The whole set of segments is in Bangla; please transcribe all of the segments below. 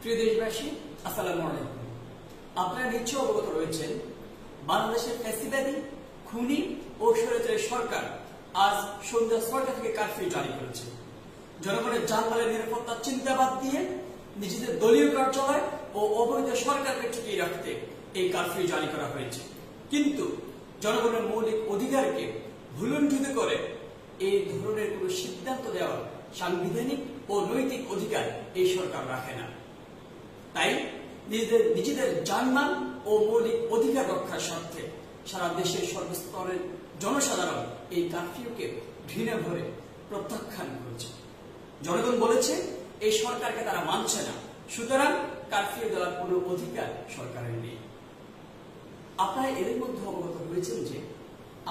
প্রিয় দেশবাসী, আসসালামু আলাইকুম। আপনারা নিশ্চয় অবগত রয়েছেন বাংলাদেশের ফ্যাসিবাদী, খুনি ও স্বৈরাচারী সরকার আজ সন্ধ্যা ৬টা থেকে কারফিউ জারি করেছে। জনগণের জানমালের নিরাপত্তার চিন্তা বাদ দিয়ে নিজেদের দলীয় কার্যালয় ও অবৈধ সরকারকে টিকিয়ে রাখতে এই কারফিউ জারি করা হয়েছে। কিন্তু জনগণের মৌলিক অধিকারকে ভুলুণ্ঠিত করে এই ধরনের কোন সিদ্ধান্ত দেওয়ার সাংবিধানিক ও নৈতিক অধিকার এই সরকার রাখে না। তাই নিজেদের জানমাল ও মৌলিক অধিকার রক্ষার স্বার্থে সারা দেশের সর্বস্তরের জনসাধারণ এই কারফিউকে ঘৃণা ভরে প্রত্যাখ্যান করেছে। জনগণ বলেছে এই সরকারকে তারা মানছে না, সুতরাং কারফিউ দেওয়ার কোন অধিকার সরকারের নেই। আপনারা এর মধ্যে অবগত হয়েছেন যে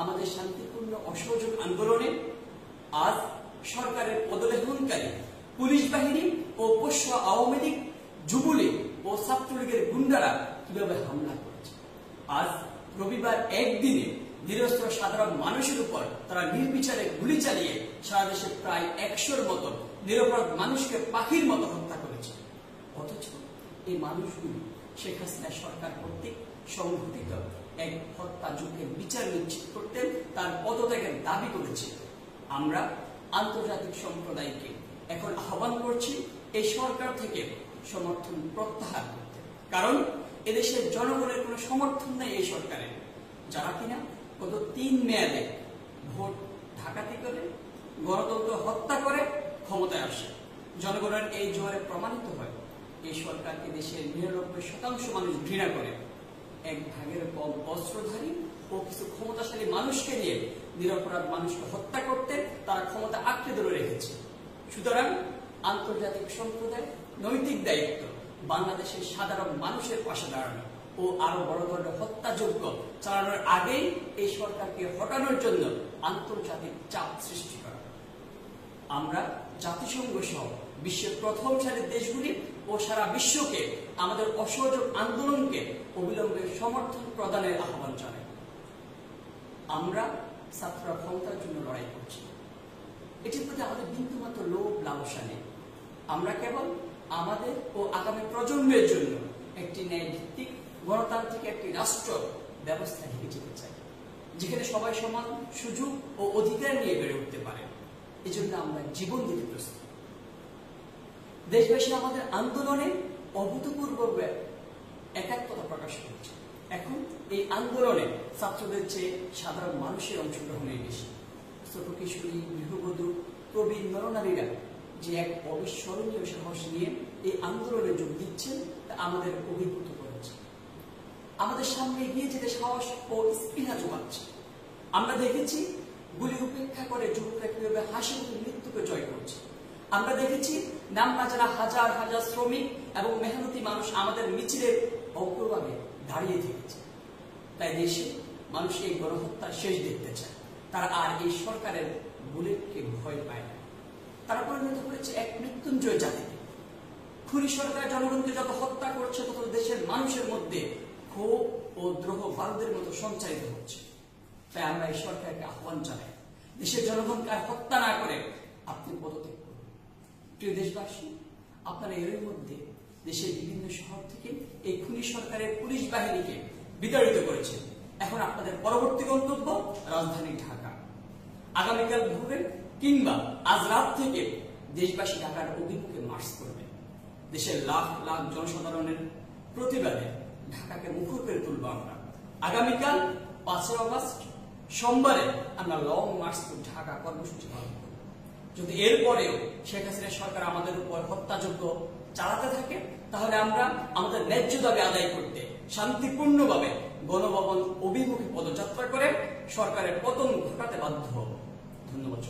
আমাদের শান্তিপূর্ণ অসহযোগ আন্দোলনে আজ সরকারের পদলেহনকারী পুলিশ বাহিনী ও পোষ্য আওয়ামী লীগ, যুবলীগ ও ছাত্রলীগের গুন্ডারা কিভাবে হামলা করেছে। আজ রবিবার একদিনে নিরস্ত্র সাধারণ মানুষের উপর তারা নির্বিচারে গুলি চালিয়ে সারা দেশে প্রায় ১০০-র মতো নিরপরাধ মানুষকে পাখির মতো হত্যা করেছে। অথচ এই মানুষগুলি শেখ হাসিনা সরকার কর্তৃক সংঘটিত এক হত্যাযজ্ঞের বিচার নিশ্চিত করতে তার পদত্যাগের দাবি করেছে। আমরা আন্তর্জাতিক সম্প্রদায়কে এখন আহ্বান করছি এই সরকার থেকে সমর্থন প্রত্যাহার করতে, কারণ এদেশের জনগণের কোনো সমর্থন নেই এই সরকারের, যারা কিনা গত ৩ মেয়াদে ভোট ডাকাতি করে, গণতন্ত্র হত্যা করে ক্ষমতায় আসে। জনগণের এই জোয়ারে প্রমাণিত হয় এই সরকারকে দেশের ৯৯% মানুষ ঘৃণা করে। ১/১ কম অস্ত্রধারী ও কিছু ক্ষমতাশালী মানুষকে নিয়ে নিরপরাধ মানুষকে হত্যা করতে তারা ক্ষমতা আঁকড়ে ধরে রেখেছে। সুতরাং আন্তর্জাতিক সম্প্রদায় নৈতিক দায়িত্ব বাংলাদেশের সাধারণ মানুষের পাশে দাঁড়ানো ও আরো বড় ধরনের হত্যাযজ্ঞ চালানোর আগেই এই সরকারকে হটানোর জন্য আন্তর্জাতিক চাপ সৃষ্টি করা। আমরা জাতিসংঘ সহ বিশ্বের প্রথম সারির দেশগুলি ও সারা বিশ্বকে আমাদের অসহযোগ আন্দোলনকে অবিলম্বে সমর্থন প্রদানের আহ্বান জানাই। আমরা ছাত্ররা ক্ষমতার জন্য লড়াই করছি, এটির প্রতি আমাদের বিন্দুমাত্র লোভ লালসা নেই। আমরা কেবল আমাদের ও আগামী প্রজন্মের জন্য একটি ন্যায়ভিত্তিক গণতান্ত্রিক একটি রাষ্ট্র ব্যবস্থা নিয়ে যেতে চাই, যেখানে সবাই সমান সুযোগ ও অধিকার নিয়ে বেড়ে উঠতে পারে। এজন্য আমরা জীবন দিতে প্রস্তুত। দেশবাসী আমাদের আন্দোলনে অভূতপূর্ব একাত্মতা প্রকাশ করেছে। এখন এই আন্দোলনে ছাত্রদের চেয়ে সাধারণ মানুষের অংশগ্রহণই বেশি। ছোট কিশোরী, গৃহবধূ, প্রবীণ নরনারীরা যে এক অবিস্মরণীয় সাহস নিয়ে এই আন্দোলনে যোগ দিচ্ছেন তা আমাদের অভিভূত করেছে। আমাদের সামনে এগিয়ে যেতে সাহস ও স্পৃহা যোগাচ্ছে। আমরা দেখেছি গুলি উপেক্ষা করে যুবকরা কিভাবে হাসি মুখে মৃত্যুকে জয় করছে। আমরা দেখেছি নাম না জানা হাজার হাজার শ্রমিক এবং মেহনতি মানুষ আমাদের মিছিলের অগ্রভাগে দাঁড়িয়ে থেকেছে। তাই দেশে মানুষ এই গণহত্যার শেষ দেখতে চায়। তারা আর এই সরকারের বুলেটকে ভয় পায় না। তারা পরিণত করেছে এক মৃত্যুঞ্জয় জাতিকে। খুনি সরকার জনগণকে যত হত্যা করছে তত দেশের মানুষের মধ্যে ক্ষোভ ও দ্রোহ ভারতের মতো সঞ্চারিত হচ্ছে। তাই আমরা এই সরকারকে আহ্বান জানাই, দেশের জনগণকে আর হত্যা না করে আপনি পদত্যাগ করুন। প্রিয় দেশবাসী, আপনারা এর মধ্যে দেশের বিভিন্ন শহর থেকে এই খুনি সরকারের পুলিশ বাহিনীকে বিতাড়িত করেছেন। এখন আপনাদের পরবর্তী গন্তব্য রাজধানী ঢাকা। আগামীকাল ভোরে কিংবা আজ রাত থেকে দেশবাসী ঢাকার অভিমুখে মার্চ করবে। দেশের লাখ লাখ জনসাধারণের প্রতিবাদে ঢাকাকে মুখর করে তুলব আমরা। আগামীকাল ৫ আগস্ট সোমবারে আমরা লং মার্চ টু ঢাকা কর্মসূচি পালন করব। যদি এরপরেও শেখ হাসিনা সরকার আমাদের উপর হত্যাযজ্ঞ চালাতে থাকে, তাহলে আমরা আমাদের ন্যায্য দাবি আদায় করতে শান্তিপূর্ণভাবে গণভবন অভিমুখে পদযাত্রা করে সরকারের পতন ঘটাতে বাধ্য হব। ধন্যবাদ।